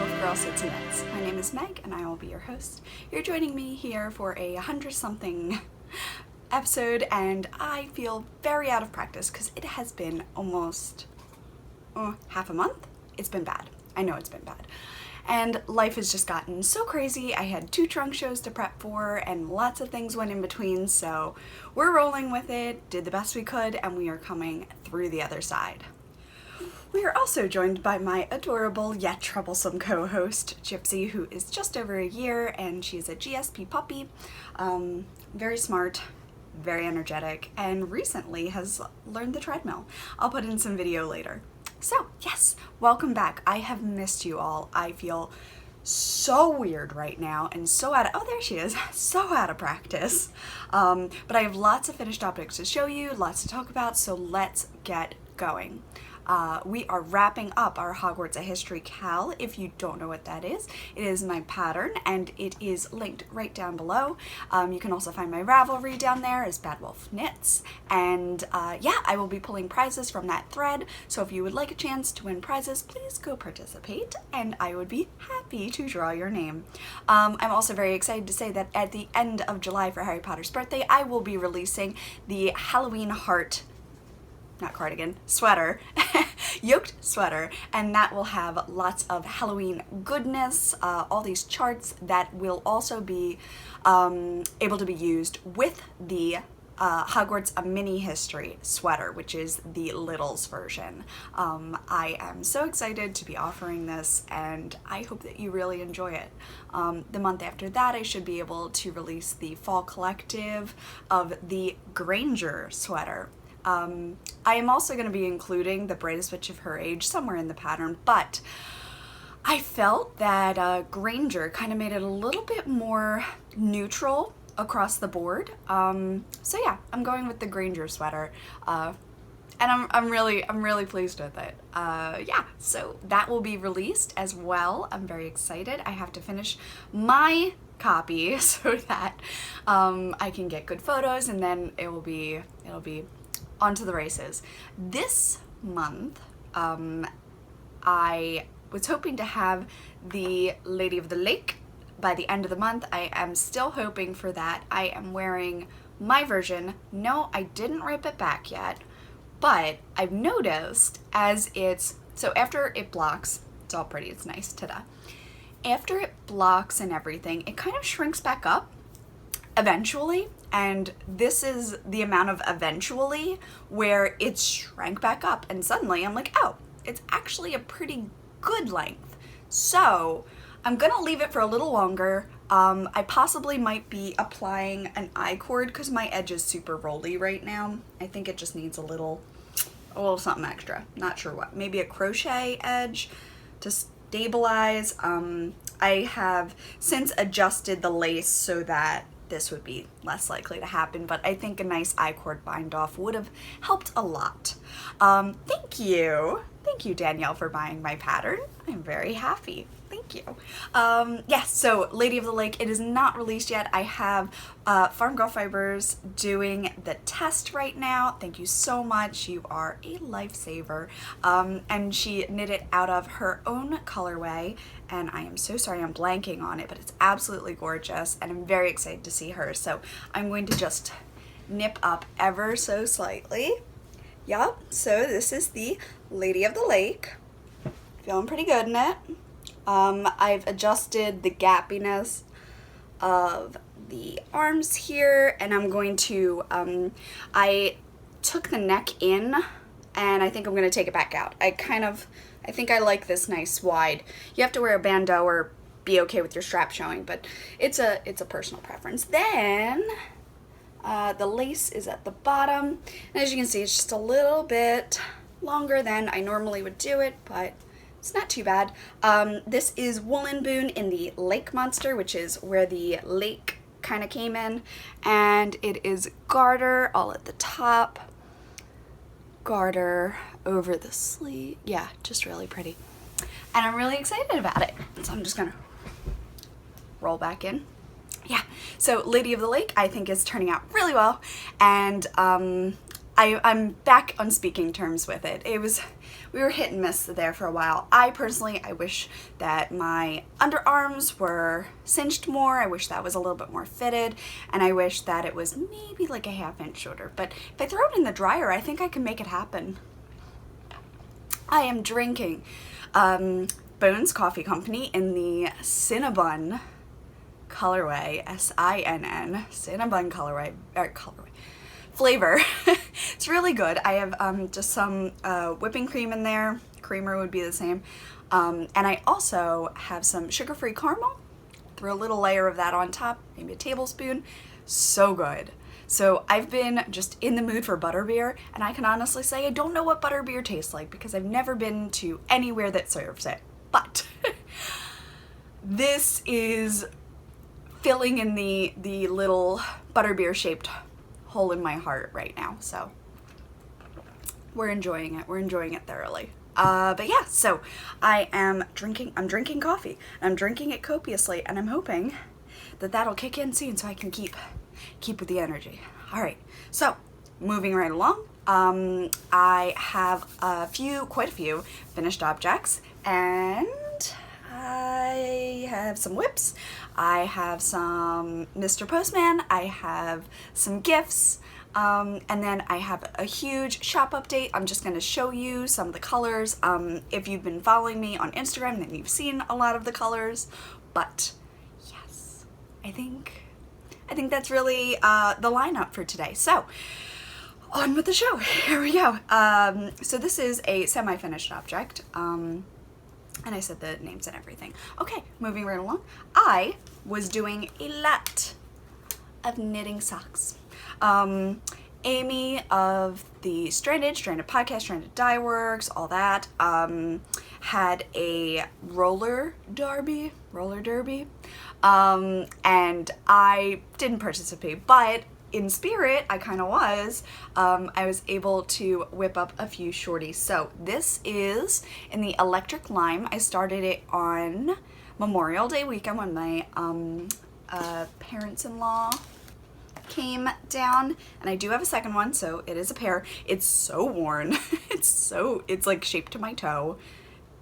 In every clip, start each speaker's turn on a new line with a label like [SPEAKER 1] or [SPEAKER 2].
[SPEAKER 1] of Girl Sits and Knits. My name is Meg and I will be your host. You're joining me here for a 100-something episode and I feel very out of practice because it has been almost half a month. It's been bad. I know it's been bad. And life has just gotten so crazy. I had 2 trunk shows to prep for and lots of things went in between, so we're rolling with it, did the best we could, and we are coming through the other side. We are also joined by my adorable yet troublesome co-host, Gypsy, who is just over a year and she's a GSP puppy, very smart, very energetic, and recently has learned the treadmill. I'll put in some video later. So yes, welcome back. I have missed you all. I feel so weird right now and so there she is, so out of practice. But I have lots of finished objects to show you, lots to talk about, so let's get going. We are wrapping up our Hogwarts A History Cal. If you don't know what that is, it is my pattern and it is linked right down below. You can also find my Ravelry down there as Bad Wolf Knits. And yeah, I will be pulling prizes from that thread. So if you would like a chance to win prizes, please go participate and I would be happy to draw your name. I'm also very excited to say that at the end of July for Harry Potter's birthday, I will be releasing the Halloween Heart sweater, yoked sweater, and that will have lots of Halloween goodness, all these charts that will also be able to be used with the Hogwarts A Mini History sweater, which is the Littles version. I am so excited to be offering this and I hope that you really enjoy it. The month after that I should be able to release the fall collective of the Granger sweater. I am also going to be including the Brightest Witch of Her Age somewhere in the pattern, but I felt that Granger kind of made it a little bit more neutral across the board. So yeah, I'm going with the Granger sweater, and I'm really pleased with it. Yeah, so that will be released as well. I'm very excited. I have to finish my copy so that I can get good photos, and then it'll be onto the races. This month, I was hoping to have the Lady of the Lake by the end of the month. I am still hoping for that. I am wearing my version. No, I didn't rip it back yet, but I've noticed so after it blocks, it's all pretty, it's nice, ta-da. After it blocks and everything, it kind of shrinks back up eventually, and this is the amount of eventually where it shrank back up and suddenly I'm like, oh, it's actually a pretty good length. So I'm gonna leave it for a little longer. I possibly might be applying an I-cord because my edge is super rolly right now. I think it just needs a little something extra, not sure what, maybe a crochet edge to stabilize. I have since adjusted the lace so that this would be less likely to happen, but I think a nice I-cord bind off would have helped a lot. Thank you, Danielle, for buying my pattern. I'm very happy. Thank you. Yes, so Lady of the Lake, it is not released yet. I have Farm Girl Fibers doing the test right now. Thank you so much. You are a lifesaver. And she knit it out of her own colorway, and I am so sorry I'm blanking on it, but it's absolutely gorgeous, and I'm very excited to see her. So I'm going to just nip up ever so slightly. Yup, so this is the Lady of the Lake. Feeling pretty good in it. I've adjusted the gappiness of the arms here, and I'm going to, I took the neck in, and I think I'm going to take it back out. I think I like this nice wide. You have to wear a bandeau or be okay with your strap showing, but it's a personal preference. Then, the lace is at the bottom, and as you can see, it's just a little bit longer than I normally would do it, but it's not too bad. This is Woolen Boon in the Lake Monster, which is where the lake kind of came in, and it is garter all at the top, garter over the sleeve. Yeah, just really pretty, and I'm really excited about it. So I'm just gonna roll back in. Yeah, so Lady of the Lake I think is turning out really well, and I'm back on speaking terms with it. We were hit and miss there for a while. I wish that my underarms were cinched more. I wish that was a little bit more fitted, and I wish that it was maybe like a half-inch shorter. But if I throw it in the dryer, I think I can make it happen. I am drinking Bones Coffee Company in the Cinnabon colorway, S-I-N-N, Cinnabon colorway, flavor. It's really good. I have just some whipping cream in there. Creamer would be the same. And I also have some sugar-free caramel. Throw a little layer of that on top, maybe a tablespoon. So good. So I've been just in the mood for butterbeer, and I can honestly say I don't know what butterbeer tastes like because I've never been to anywhere that serves it. But this is filling in the little butterbeer shaped hole in my heart right now. So we're enjoying it. We're enjoying it thoroughly. But yeah, so I'm drinking coffee. I'm drinking it copiously, and I'm hoping that that'll kick in soon so I can keep with the energy. All right, so moving right along, I have quite a few finished objects, and I have some whips, I have some Mr. Postman, I have some gifts, and then I have a huge shop update. I'm just going to show you some of the colors. If you've been following me on Instagram, then you've seen a lot of the colors, but yes, I think that's really the lineup for today. So on with the show. Here we go. So this is a semi-finished object. And I said the names and everything. Okay, moving right along. I was doing a lot of knitting socks. Amy of the Stranded Podcast, Stranded Dye Works, all that, had a roller derby, and I didn't participate, but in spirit, I kind of was. I was able to whip up a few shorties. So this is in the Electric Lime. I started it on Memorial Day weekend when my parents-in-law came down, and I do have a second one, so it is a pair. It's so worn. It's like shaped to my toe.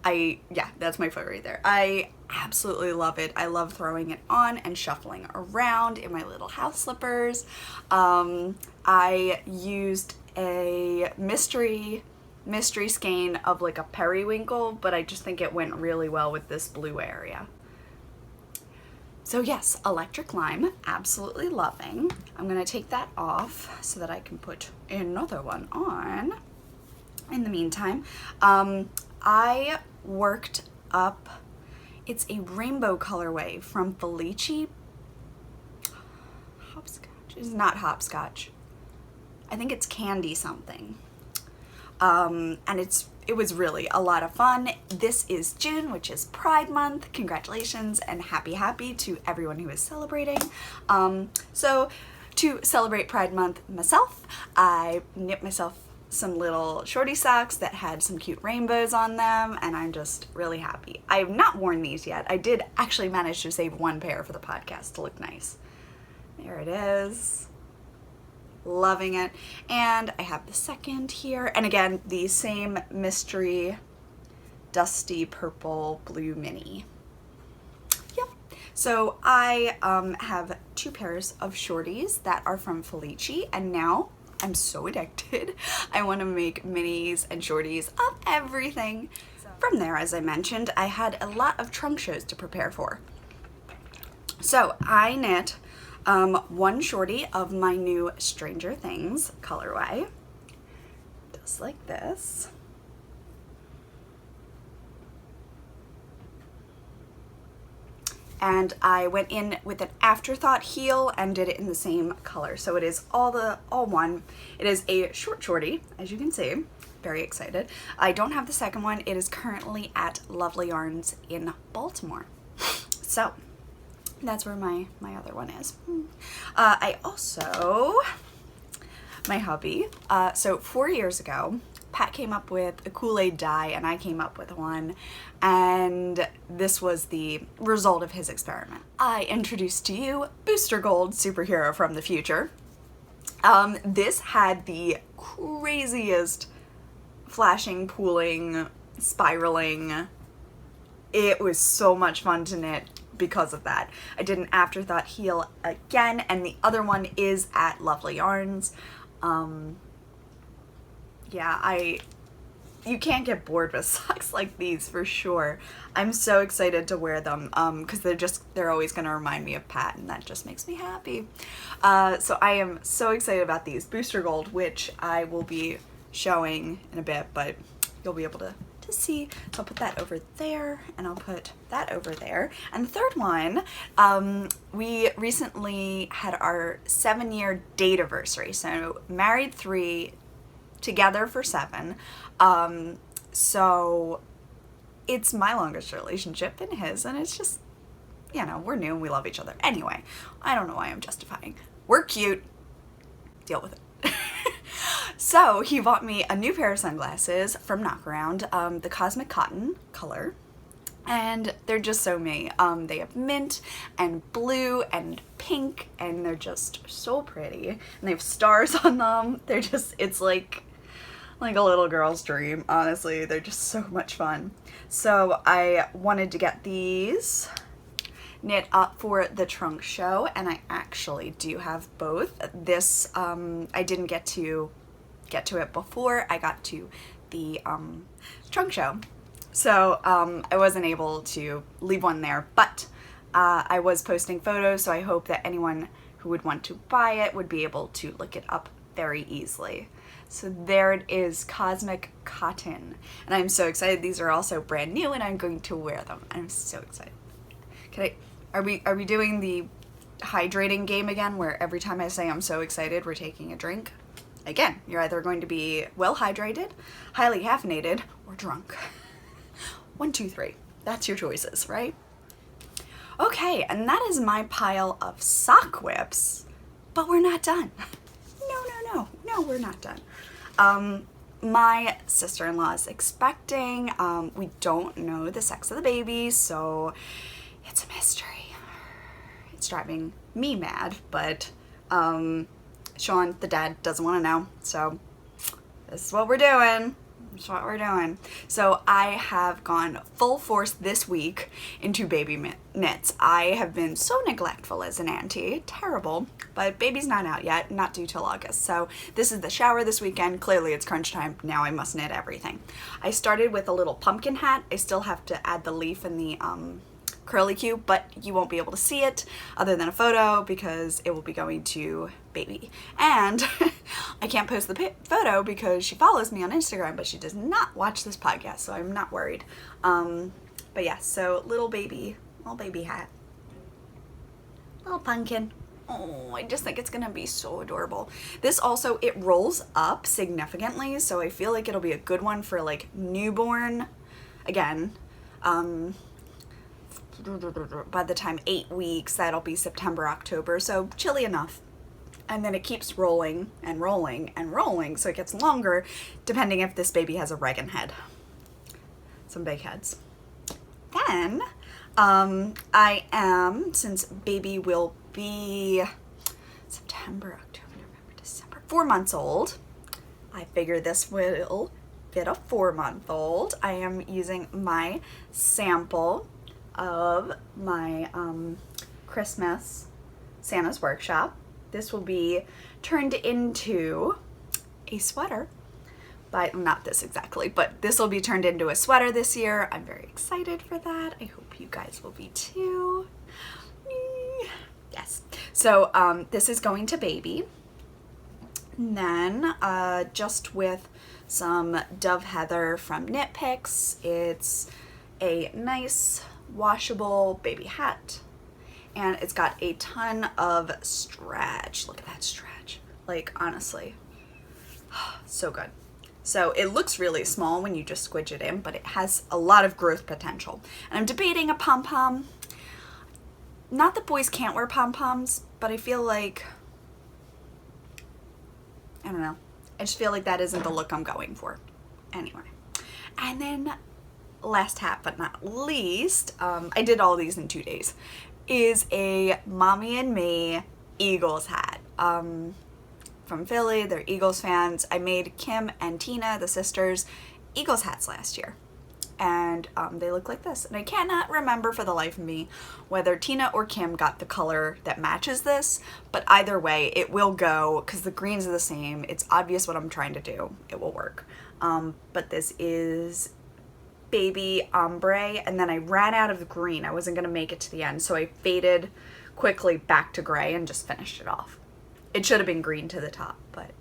[SPEAKER 1] Yeah, that's my foot right there. I absolutely love it. I love throwing it on and shuffling around in my little house slippers. I used a mystery skein of like a periwinkle, but I just think it went really well with this blue area. So yes, Electric Lime, absolutely loving. I'm gonna take that off so that I can put another one on. In the meantime, I worked up, it's a rainbow colorway from Felici. Hopscotch, it's not hopscotch. I think it's candy something. And it was really a lot of fun. This is June, which is Pride Month. Congratulations and happy to everyone who is celebrating. So to celebrate Pride Month myself, I knit myself some little shorty socks that had some cute rainbows on them, and I'm just really happy. I have not worn these yet. I did actually manage to save one pair for the podcast to look nice. There it is. Loving it. And I have the second here, and again, the same mystery dusty purple blue mini. Yep. So I have two pairs of shorties that are from Felici, and now I'm so addicted. I want to make minis and shorties of everything. From there, as I mentioned, I had a lot of trunk shows to prepare for. So I knit one shorty of my new Stranger Things colorway, just like this. And I went in with an afterthought heel and did it in the same color. So it is all one. It is a short shorty, as you can see. Very excited. I don't have the second one. It is currently at Lovely Yarns in Baltimore. So that's where my other one is. I also, my hubby, so 4 years ago, Pat came up with a Kool-Aid dye and I came up with one, and this was the result of his experiment. I introduced to you Booster Gold, superhero from the future. This had the craziest flashing, pooling, spiraling. It was so much fun to knit because of that. I did an afterthought heel again, and the other one is at Lovely Yarns. Yeah, you can't get bored with socks like these for sure. I'm so excited to wear them because they're always going to remind me of Pat, and that just makes me happy. So I am so excited about these. Booster Gold, which I will be showing in a bit, but you'll be able to see. So I'll put that over there, and I'll put that over there. And the third one, we recently had our 7-year date anniversary. So married 3, together for 7. So it's my longest relationship and his, and it's just, you know, we're new and we love each other. Anyway, I don't know why I'm justifying. We're cute. Deal with it. So he bought me a new pair of sunglasses from Knockaround, the Cosmic Cotton color. And they're just so me. They have mint and blue and pink, and they're just so pretty. And they have stars on them. They're just, it's like a little girl's dream, honestly. They're just so much fun. So I wanted to get these knit up for the trunk show, and I actually do have both. This, I didn't get to it before I got to the trunk show. So I wasn't able to leave one there, but I was posting photos, so I hope that anyone who would want to buy it would be able to look it up very easily. So there it is, Cosmic Cotton. And I'm so excited. These are also brand new, and I'm going to wear them. I'm so excited. Are we doing the hydrating game again, where every time I say I'm so excited, we're taking a drink? Again, you're either going to be well hydrated, highly caffeinated, or drunk. 1, 2, 3. That's your choices, right? Okay, and that is my pile of sock whips, but we're not done. No, we're not done. My sister-in-law is expecting. We don't know the sex of the baby, so it's a mystery. It's driving me mad, but Sean, the dad, doesn't want to know, so this is what we're doing. That's what we're doing. So I have gone full force this week into baby knits. I have been so neglectful as an auntie. Terrible. But baby's not out yet, not due till August. So this is the shower this weekend. Clearly it's crunch time. Now I must knit everything. I started with a little pumpkin hat. I still have to add the leaf and the curly Q, but you won't be able to see it other than a photo because it will be going to baby. And I can't post the photo because she follows me on Instagram, but she does not watch this podcast, so I'm not worried. But yeah, so little baby hat, little pumpkin. Oh, I just think it's gonna be so adorable. This also, it rolls up significantly, so I feel like it'll be a good one for like newborn. Again, by the time 8 weeks, that'll be September, October, so chilly enough. And then it keeps rolling and rolling and rolling, so it gets longer depending if this baby has a Reagan head. Some big heads. Then I am, since baby will be September, October, November, December, 4 months old, I figure this will fit a 4-month-old. I am using my sample of my Christmas Santa's Workshop. This will be turned into a sweater, but not this exactly, but this will be turned into a sweater this year. I'm very excited for that. I hope you guys will be too. Yes. So this is going to baby. And then just with some Dove Heather from Knit Picks, it's a nice washable baby hat, and it's got a ton of stretch. Look at that stretch. Like, honestly, so good. So it looks really small when you just squidge it in, but it has a lot of growth potential. And I'm debating a pom-pom. Not that boys can't wear pom-poms, but I feel like, I don't know, I just feel like that isn't the look I'm going for. Anyway, and then last hat but not least, I did all these in 2 days, is a Mommy and Me Eagles hat. from Philly. They're Eagles fans. I made Kim and Tina, the sisters, Eagles hats last year. And they look like this. And I cannot remember for the life of me whether Tina or Kim got the color that matches this, but either way, it will go, because the greens are the same. It's obvious what I'm trying to do. It will work. But this is baby ombre, and then I ran out of the green. I wasn't gonna make it to the end, so I faded quickly back to gray and just finished it off. It should have been green to the top, but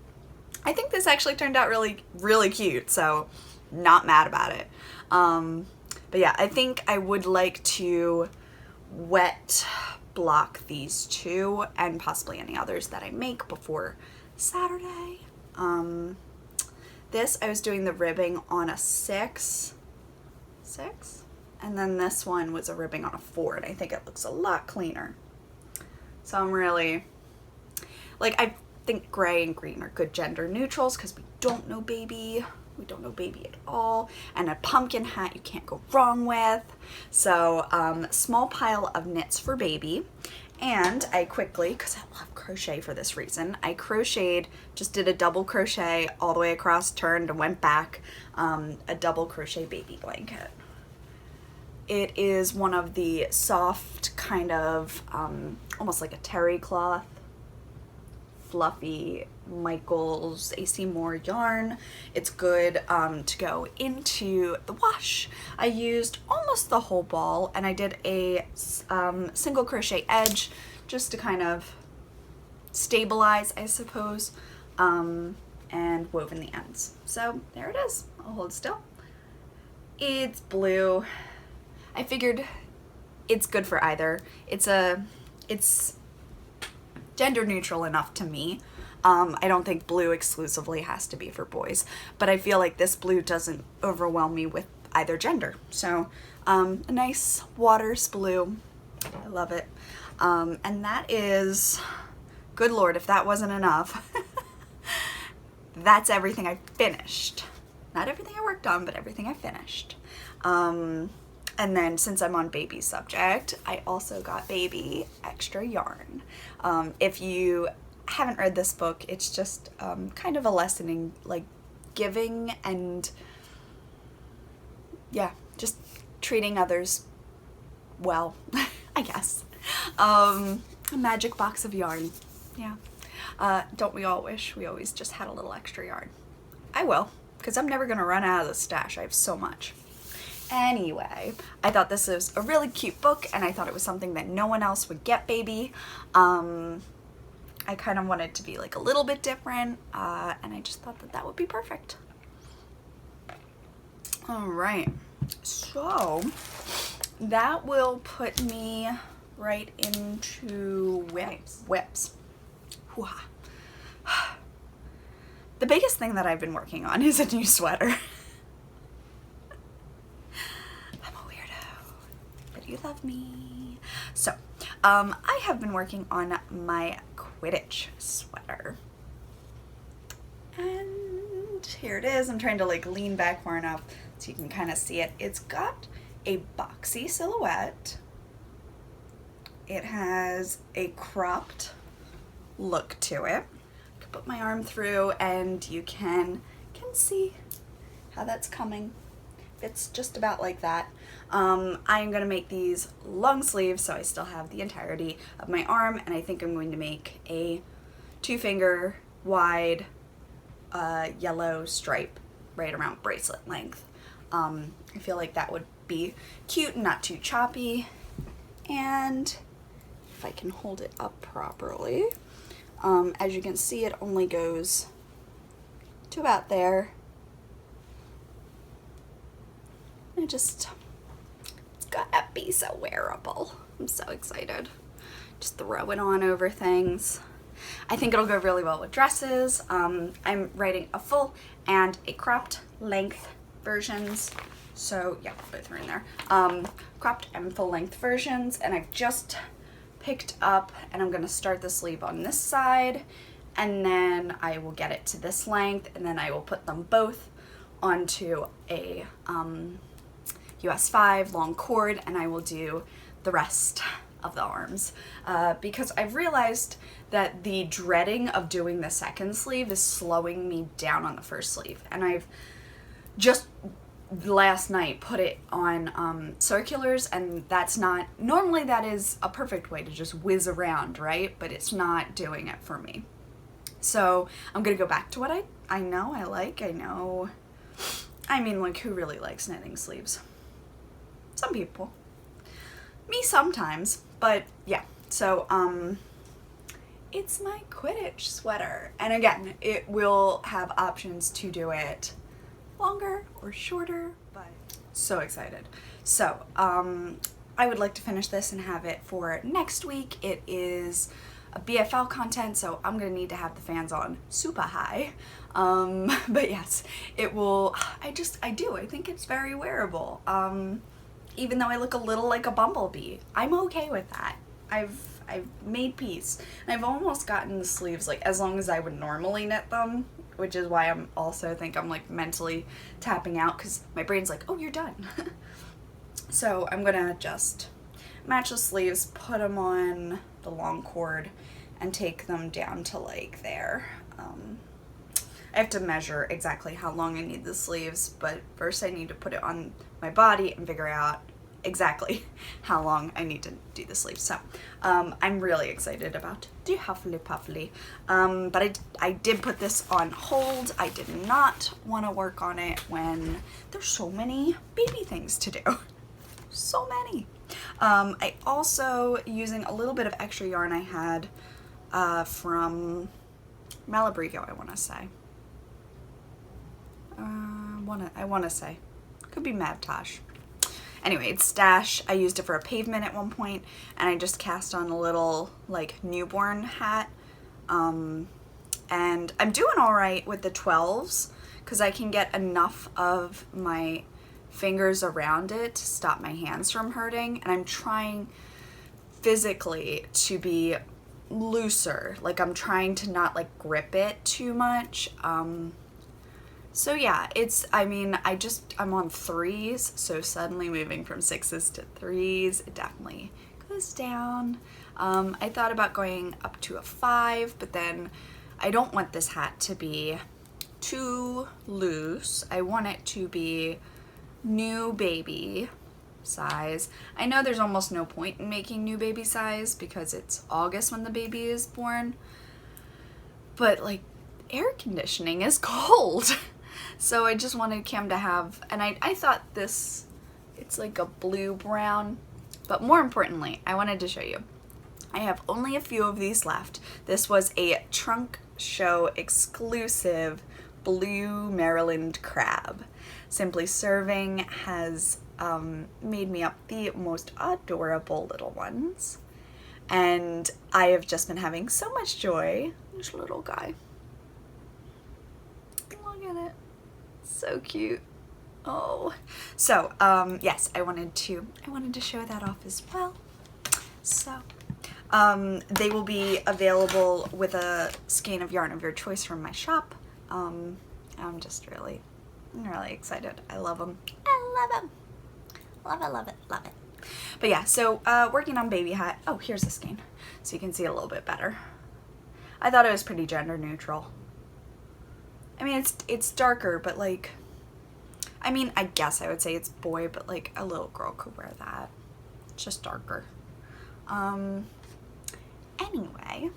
[SPEAKER 1] I think this actually turned out really, really cute, so not mad about it. But yeah, I think I would like to wet block these two and possibly any others that I make before Saturday. This, I was doing the ribbing on a 6, and then this one was a ribbing on a 4, and I think it looks a lot cleaner. So I'm really, like, I think gray and green are good gender neutrals because we don't know baby. We don't know baby at all. And a pumpkin hat you can't go wrong with. So small pile of knits for baby. And I quickly, because I love crochet for this reason, I crocheted, just did a double crochet all the way across, turned and went back, a double crochet baby blanket. It is one of the soft kind of, almost like a terry cloth, fluffy Michael's AC Moore yarn. It's good to go into the wash. I used almost the whole ball, and I did a single crochet edge just to kind of stabilize, I suppose, and woven the ends. So there it is. I'll hold still. It's blue. I figured it's good for either. It's gender neutral enough to me. I don't think blue exclusively has to be for boys, but I feel like this blue doesn't overwhelm me with either gender. So a nice waters blue. I love it. And that is, good Lord, if that wasn't enough, that's everything I finished. Not everything I worked on, but everything I finished. And then since I'm on baby subject, I also got baby extra yarn. If you haven't read this book, it's just kind of a lesson in like giving and yeah, just treating others well, I guess. A magic box of yarn. Yeah. Don't we all wish we always just had a little extra yarn? I will, because I'm never gonna run out of the stash. I have so much. Anyway, I thought this was a really cute book, and I thought it was something that no one else would get baby. I kind of wanted to be like a little bit different, and I just thought that that would be perfect. All right, so that will put me right into whips. Hoo-ha. The biggest thing that I've been working on is a new sweater. You love me. So, I have been working on my Quidditch sweater. And here it is. I'm trying to like lean back far enough so you can kind of see it. It's got a boxy silhouette. It has a cropped look to it. I can put my arm through and you can see how that's coming. It's just about like that. I'm going to make these long sleeves so I still have the entirety of my arm, and I think I'm going to make a 2-finger wide yellow stripe right around bracelet length. I feel like that would be cute and not too choppy, and if I can hold it up properly, as you can see, it only goes to about there. It's gotta be so wearable. I'm so excited. Just throw it on over things. I think it'll go really well with dresses. I'm writing a full and a cropped length versions. So yeah, both are in there. Cropped and full length versions, and I've just picked up, and I'm gonna start the sleeve on this side, and then I will get it to this length, and then I will put them both onto a US 5 long cord, and I will do the rest of the arms because I've realized that the dreading of doing the second sleeve is slowing me down on the first sleeve. And I've just last night put it on circulars, and that's not, normally that is a perfect way to just whiz around, right? But it's not doing it for me. So I'm gonna go back to what I know I like. I mean, like, who really likes knitting sleeves? Some people. Me sometimes, but yeah. So it's my Quidditch sweater. And again, it will have options to do it longer or shorter, but so excited. So I would like to finish this and have it for next week. It is a BFL content, so I'm gonna need to have the fans on super high. But yes, it will, I think it's very wearable. Even though I look a little like a bumblebee, I'm okay with that. I've made peace. And I've almost gotten the sleeves like as long as I would normally knit them, which is why I'm also think I'm like mentally tapping out because my brain's like, oh, you're done. So I'm gonna just match the sleeves, put them on the long cord, and take them down to like there. I have to measure exactly how long I need the sleeves, but first I need to put it on my body and figure out exactly how long I need to do the sleeves. So I'm really excited about the Huffly Puffly. But I did put this on hold. I did not want to work on it when there's so many baby things to do. So many. I also, using a little bit of extra yarn I had from Malabrigo, I want to say. I want to say. Could be Mavtosh. Anyway, it's Stash. I used it for a pavement at one point, and I just cast on a little, like, newborn hat. And I'm doing all right with the 12s, because I can get enough of my fingers around it to stop my hands from hurting, and I'm trying physically to be looser. Like, I'm trying to not, like, grip it too much. So yeah, I'm on 3s, so suddenly moving from 6s to 3s, it definitely goes down. I thought about going up to a 5, but then I don't want this hat to be too loose. I want it to be new baby size. I know there's almost no point in making new baby size because it's August when the baby is born, but like air conditioning is cold. So I just wanted Kim to have, and I thought this, it's like a blue-brown, but more importantly, I wanted to show you. I have only a few of these left. This was a trunk show exclusive blue Maryland crab. Simply Serving has made me up the most adorable little ones. And I have just been having so much joy. This little guy. Look at it. So cute. Oh. So, yes, I wanted to show that off as well. So, they will be available with a skein of yarn of your choice from my shop. I'm really excited. I love them. I love them. Love it, love it, love it. But yeah, so working on baby hat. Oh, here's the skein, so you can see it a little bit better. I thought it was pretty gender neutral. I mean, it's darker, but like, I mean, I guess I would say it's boy, but like a little girl could wear that. It's just darker. Anyway,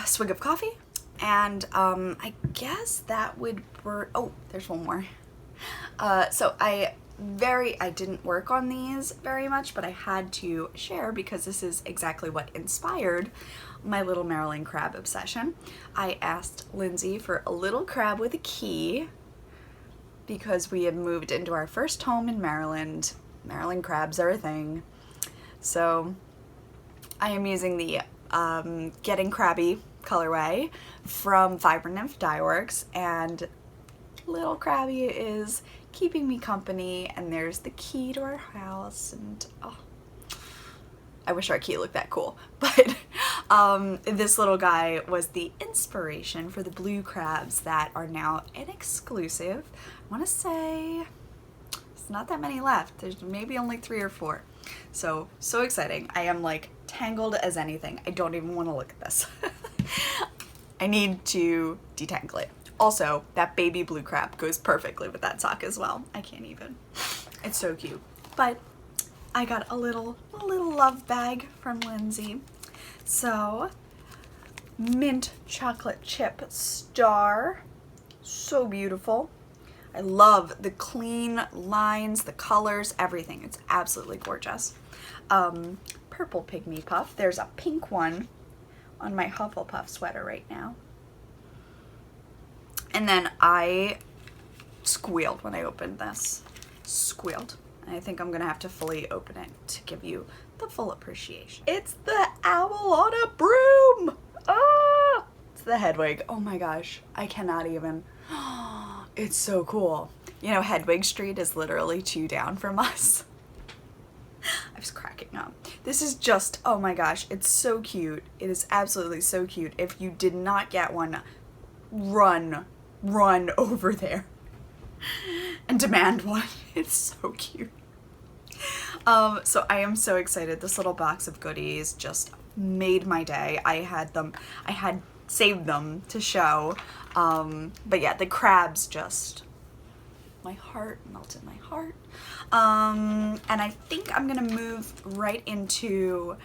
[SPEAKER 1] swig of coffee, and I guess that would work. Oh, there's one more. So I didn't work on these very much, but I had to share because this is exactly what inspired my little Maryland crab obsession. I asked Lindsay for a little crab with a key because we had moved into our first home in Maryland. Maryland crabs are a thing. So I am using the Getting Crabby colorway from Vibrant Nymph Dye Works, and little Crabby is keeping me company, and there's the key to our house, and oh, I wish our key looked that cool. But this little guy was the inspiration for the blue crabs that are now an exclusive. I want to say it's not that many left. There's maybe only 3 or 4. So exciting. I am like tangled as anything. I don't even want to look at this. I need to detangle it. Also, that baby blue crab goes perfectly with that sock as well. I can't even. It's so cute. But I got a little love bag from Lindsay. So, mint chocolate chip star. So beautiful. I love the clean lines, the colors, everything. It's absolutely gorgeous. Purple pygmy puff. There's a pink one on my Hufflepuff sweater right now. And then I squealed when I opened this. Squealed. And I think I'm gonna have to fully open it to give you the full appreciation. It's the owl on a broom! Ah! It's the Hedwig. Oh my gosh, I cannot even. It's so cool. You know, Hedwig Street is literally 2 down from us. I was cracking up. This is just, oh my gosh, it's so cute. It is absolutely so cute. If you did not get one, run over there and demand one. It's so cute. So I am so excited. This little box of goodies just made my day. I had saved them to show. But yeah, the crabs just, my heart melted my heart. And I think I'm gonna move right into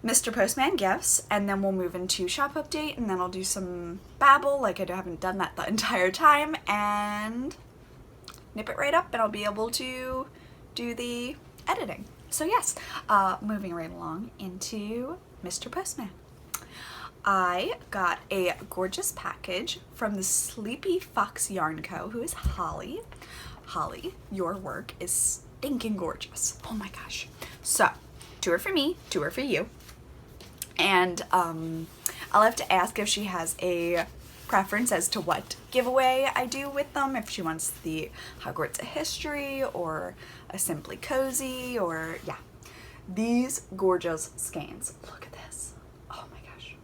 [SPEAKER 1] Mr. Postman Gifts, and then we'll move into shop update, and then I'll do some babble like I haven't done that the entire time, and nip it right up, and I'll be able to do the editing. So yes, moving right along into Mr. Postman. I got a gorgeous package from the Sleepy Fox Yarn Co., who is Holly. Holly, your work is stinking gorgeous. Oh my gosh. So, 2 are for me, 2 are for you. And I'll have to ask if she has a preference as to what giveaway I do with them, if she wants the Hogwarts a History or a Simply Cozy, or yeah. These gorgeous skeins. Look at this. Oh my gosh.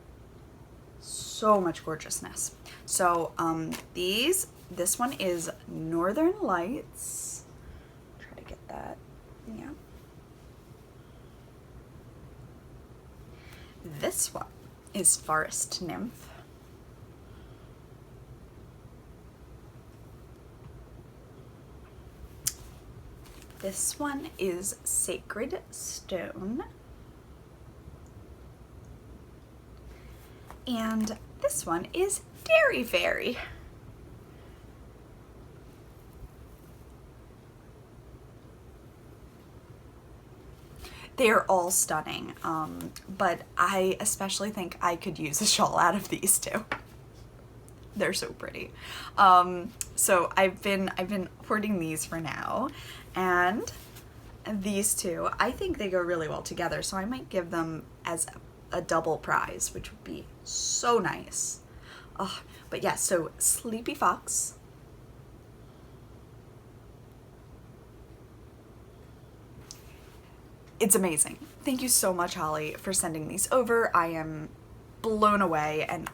[SPEAKER 1] So much gorgeousness. So this one is Northern Lights. Try to get that, yeah. This one is Forest Nymph. This one is Sacred Stone. And this one is Dairy Fairy. They are all stunning, but I especially think I could use a shawl out of these 2. They're so pretty. So I've been hoarding these for now, and these 2, I think they go really well together, so I might give them as a double prize, which would be so nice. But yeah, so Sleepy Fox. It's amazing. Thank you so much, Holly, for sending these over. I am blown away, and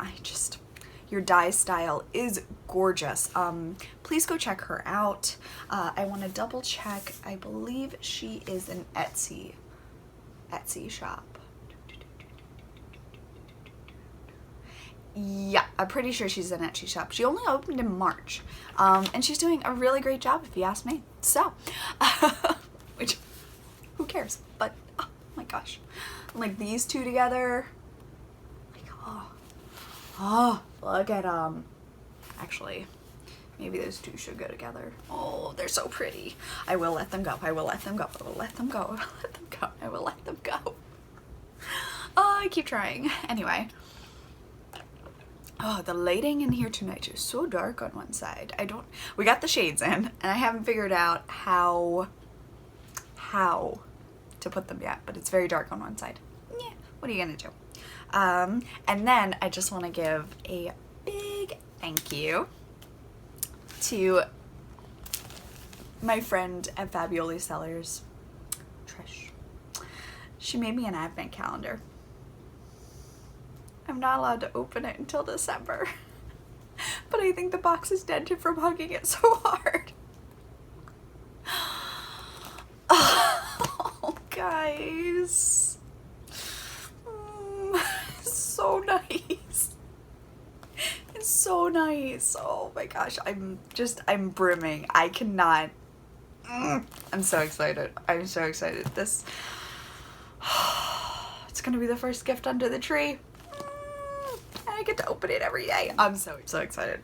[SPEAKER 1] your dye style is gorgeous. Please go check her out. I want to double check. I believe she is an Etsy shop. Yeah, I'm pretty sure she's an Etsy shop. She only opened in March, and she's doing a really great job, if you ask me. So, which, who cares? But oh my gosh, like these 2 together, like oh, look at actually, maybe those 2 should go together. Oh, they're so pretty. I will let them go. I will let them go. I will let them go. I will let them go. I will let them go. Oh, I keep trying. Anyway. Oh, the lighting in here tonight is so dark on one side. We got the shades in, and I haven't figured out how to put them yet, but it's very dark on one side. Yeah, what are you gonna do? And then I just want to give a big thank you to my friend at Fabioli Sellers, Trish. She made me an advent calendar. I'm not allowed to open it until December, but I think the box is dented from hugging it so hard. Oh, guys. guys. So nice. It's so nice. Oh my gosh, I'm brimming. I cannot. I'm so excited. I'm so excited. This, it's gonna be the first gift under the tree. And I get to open it every day. I'm so excited.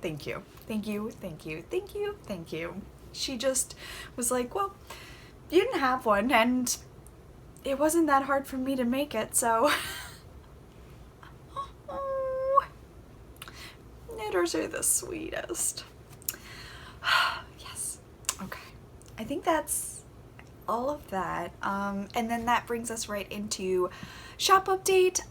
[SPEAKER 1] Thank you. Thank you. Thank you. Thank you. Thank you. She just was like, well, you didn't have one and it wasn't that hard for me to make it, so. Oh, knitters are the sweetest. Yes. Okay. I think that's all of that. And then that brings us right into shop update.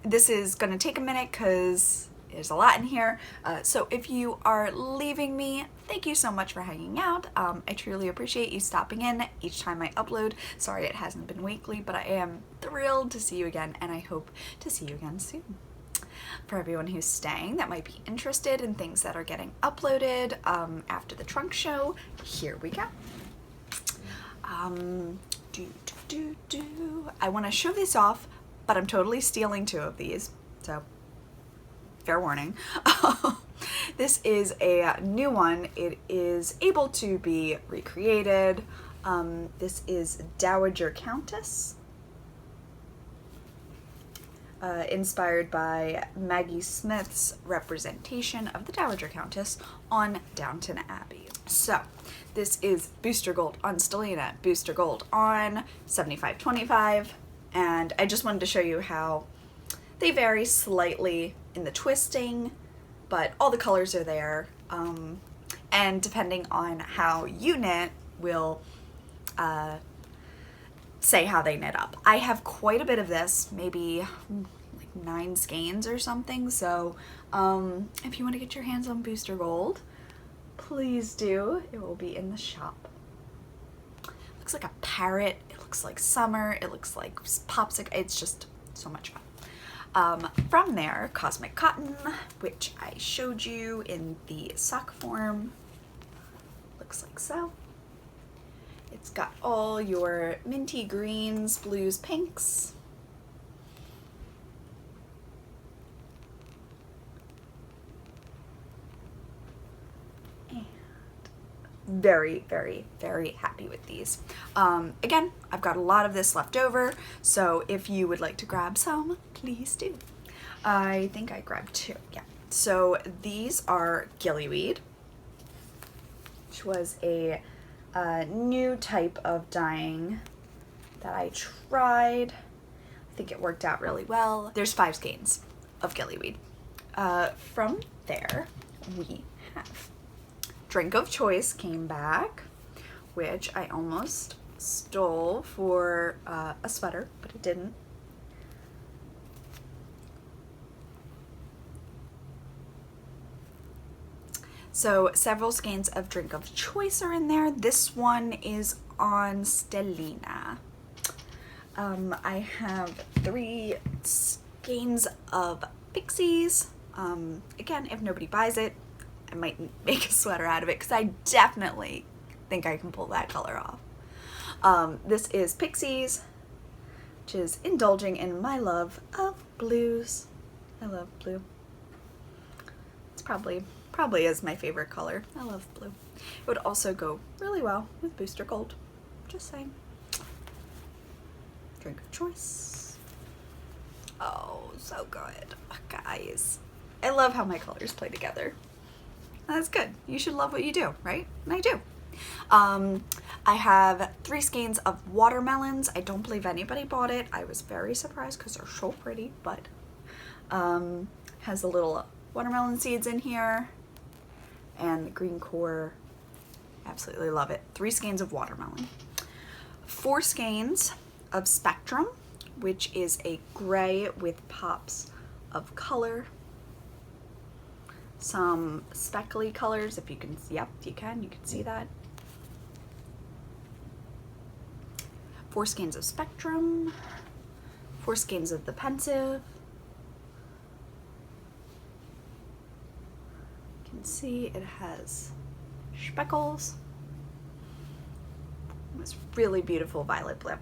[SPEAKER 1] This is gonna take a minute because there's a lot in here. So if you are leaving me, thank you so much for hanging out. I truly appreciate you stopping in each time I upload. Sorry it hasn't been weekly, but I am thrilled to see you again, and I hope to see you again soon. For everyone who's staying that might be interested in things that are getting uploaded after the trunk show, here we go. I want to show this off, but I'm totally stealing 2 of these, so fair warning. This is a new one. It is able to be recreated. This is Dowager Countess, inspired by Maggie Smith's representation of the Dowager Countess on Downton Abbey. So this is Booster Gold on Stellina, Booster Gold on 7525, and I just wanted to show you how they vary slightly in the twisting, but all the colors are there, and depending on how you knit will say how they knit up. I have quite a bit of this, maybe like 9 skeins or something, so if you want to get your hands on Booster Gold, please do. It will be in the shop. Looks like a parrot, it looks like summer, it looks like popsicle. It's just so much fun. From there, Cosmic Cotton, which I showed you in the sock form, looks like so. It's got all your minty greens, blues, pinks. Very, very, very happy with these. Again, I've got a lot of this left over, so if you would like to grab some, please do. I think I grabbed 2, yeah. So these are gillyweed, which was a new type of dyeing that I tried. I think it worked out really well. There's 5 skeins of gillyweed. From there, we have Drink of Choice came back, which I almost stole for a sweater, but it didn't. So several skeins of Drink of Choice are in there. This one is on Stellina. I have 3 skeins of Pixies. Again, if nobody buys it, I might make a sweater out of it because I definitely think I can pull that color off. This is Pixies, which is indulging in my love of blues. I love blue. It's probably is my favorite color. I love blue. It would also go really well with Booster Gold. Just saying. Drink of Choice. Oh, so good. Guys, I love how my colors play together. That's good. You should love what you do, right? And I do. I have 3 skeins of watermelons. I don't believe anybody bought it. I was very surprised because they're so pretty, but has the little watermelon seeds in here and the green core. Absolutely love it. 3 skeins of watermelon. 4 skeins of Spectrum, which is a gray with pops of color. Some speckly colors, if you can, yep, you can see that. 4 skeins of Spectrum, 4 skeins of the Pensive. You can see it has speckles. This really beautiful violet blip.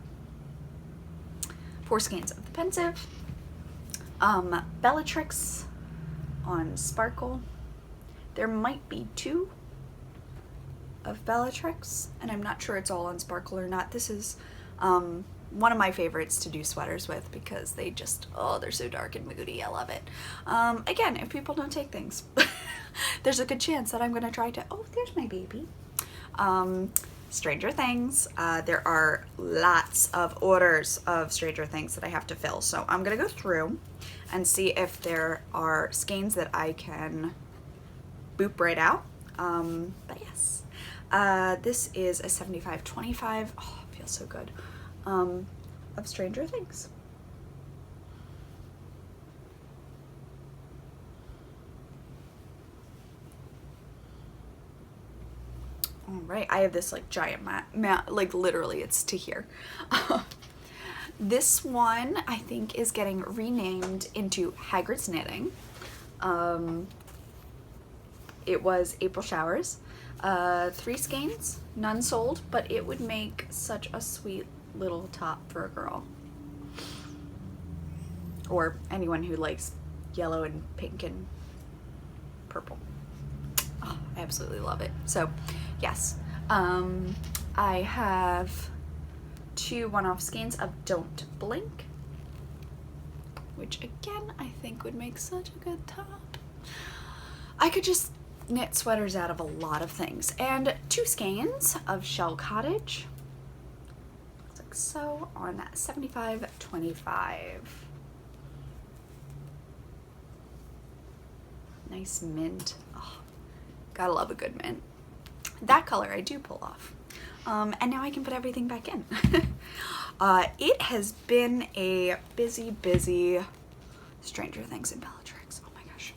[SPEAKER 1] 4 skeins of the Pensive, Bellatrix on Sparkle. There might be 2 of Bellatrix, and I'm not sure it's all on Sparkle or not. This is one of my favorites to do sweaters with because they just, oh, they're so dark and moody. I love it. Again, if people don't take things, there's a good chance that I'm going to try to, oh, there's my baby. Stranger Things. There are lots of orders of Stranger Things that I have to fill, so I'm going to go through and see if there are skeins that I can boop right out. But yes, this is a 75/25. Oh, it feels so good. Of Stranger Things. All right, I have this like giant mat, like literally it's to here. This one I think is getting renamed into Hagrid's Knitting. It was April Showers. 3 skeins, none sold, but it would make such a sweet little top for a girl. Or anyone who likes yellow and pink and purple. Oh, I absolutely love it. So yes, I have 2 one-off skeins of Don't Blink, which again I think would make such a good top. I could just knit sweaters out of a lot of things. And 2 skeins of Shell Cottage, like so, on 75/25. Nice mint. Oh, gotta love a good mint. That color I do pull off. And now I can put everything back in. It has been a busy Stranger Things and Bellatrix. Oh my gosh.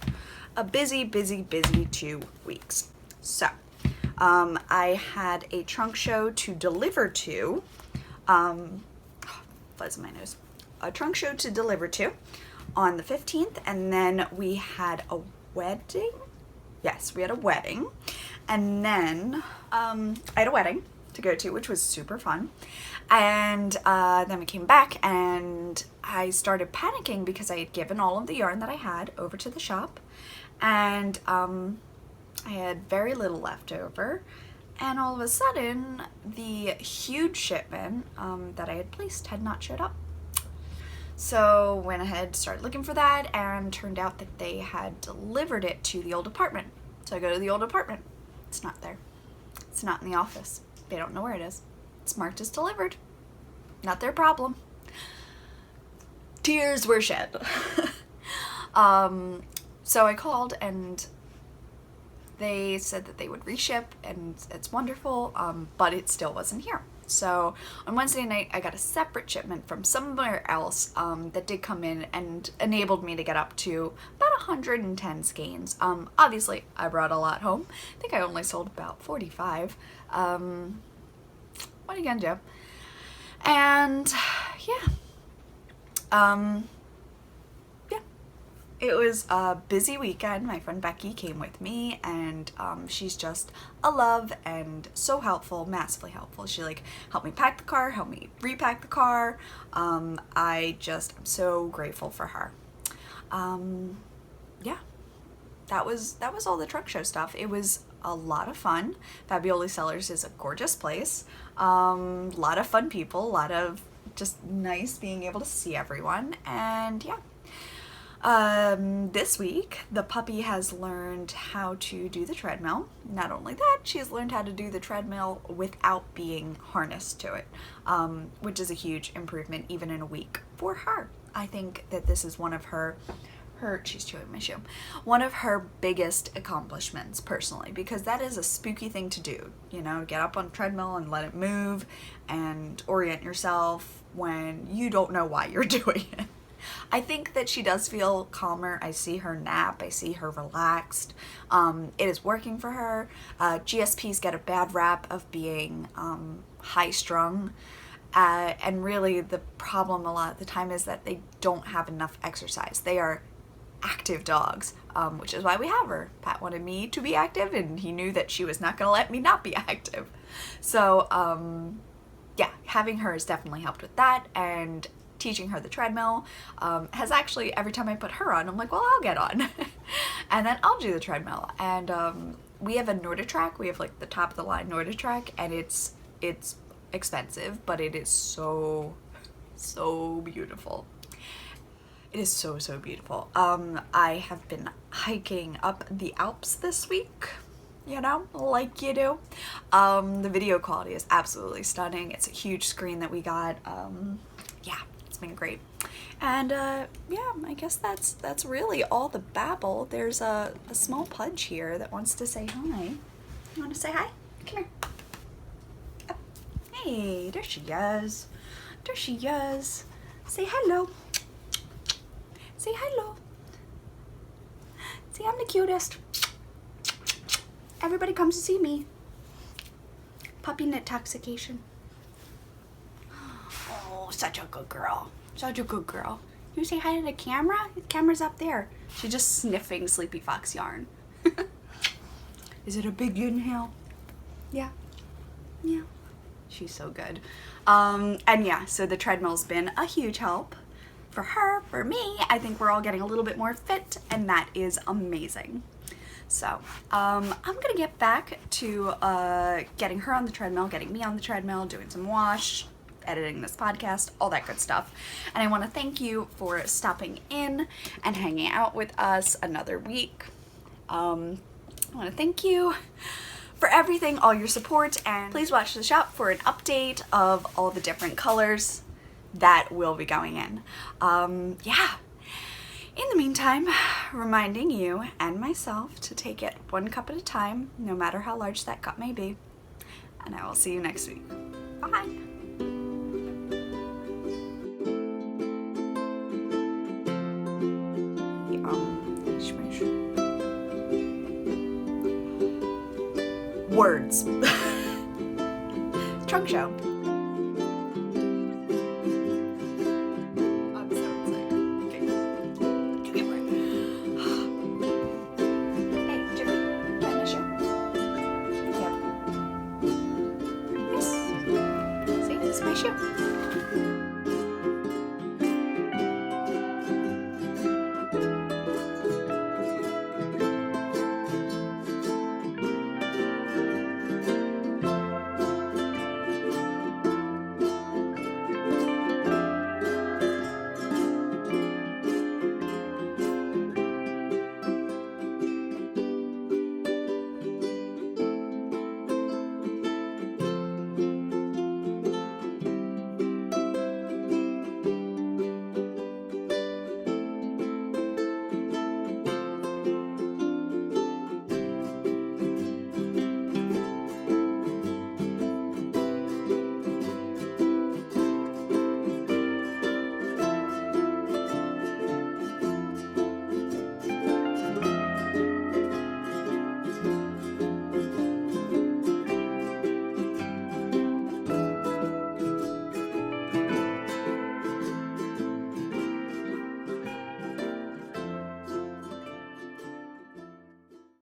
[SPEAKER 1] A busy 2 weeks. So, I had a trunk show to deliver to. Fuzz in my nose. A trunk show to deliver to on the 15th, and then we had a wedding. Yes, we had a wedding, and then I had a wedding to go to, which was super fun. And then we came back, and I started panicking because I had given all of the yarn that I had over to the shop, and I had very little left over. And all of a sudden, the huge shipment that I had placed had not showed up. So went ahead, started looking for that, and turned out that they had delivered it to the old apartment. So I go to the old apartment. It's not there. It's not in the office. They don't know where it is. It's marked as delivered. Not their problem. Tears were shed. So I called, and they said that they would reship, and it's wonderful, but it still wasn't here. So on Wednesday night, I got a separate shipment from somewhere else that did come in and enabled me to get up to about 110 skeins. Obviously, I brought a lot home. I think I only sold about 45. What are you gonna do? And yeah. It was a busy weekend. My friend Becky came with me, and she's just a love and so helpful, massively helpful. She like helped me pack the car, helped me repack the car. I just am so grateful for her. Yeah, that was all the truck show stuff. It was a lot of fun. Fabioli Cellars is a gorgeous place. A lot of fun people, a lot of just nice being able to see everyone, and yeah. This week, the puppy has learned how to do the treadmill. Not only that, she has learned how to do the treadmill without being harnessed to it, which is a huge improvement even in a week for her. I think that this is one of she's chewing my shoe, one of her biggest accomplishments personally, because that is a spooky thing to do, you know, get up on a treadmill and let it move and orient yourself when you don't know why you're doing it. I think that she does feel calmer. I see her nap. I see her relaxed. It is working for her. GSPs get a bad rap of being high-strung. And really the problem a lot of the time is that they don't have enough exercise. They are active dogs, which is why we have her. Pat wanted me to be active, and he knew that she was not going to let me not be active. So, yeah, having her has definitely helped with that, and teaching her the treadmill has actually, every time I put her on, I'm like, well, I'll get on. And then I'll do the treadmill. And we have a NordiTrack. We have like the top of the line NordiTrack, and it's expensive, but it is so beautiful. It is so beautiful. I have been hiking up the Alps this week, you know, like you do. The video quality is absolutely stunning. It's a huge screen that we got. Yeah, it's been great. And yeah, I guess that's really all the babble. There's a small Pudge here that wants to say hi. You want to say hi? Come here. Oh. Hey, there she is. There she is. Say hello. Say hello. See, I'm the cutest. Everybody comes to see me. Puppy intoxication. Oh, such a good girl. Such a good girl. You say hi to the camera? The camera's up there. She's just sniffing Sleepy Fox yarn. Is it a big inhale? Yeah. Yeah. She's so good. And yeah, so the treadmill's been a huge help. For her, for me, I think we're all getting a little bit more fit, and that is amazing. So, I'm gonna get back to getting her on the treadmill, getting me on the treadmill, doing some wash, editing this podcast, all that good stuff. And I want to thank you for stopping in and hanging out with us another week. I want to thank you for everything, all your support, and please watch the shop for an update of all the different colors that will be going in. Yeah. In the meantime, reminding you and myself to take it one cup at a time, no matter how large that cup may be. And I will see you next week. Bye. Words. Trunk show. My shoe.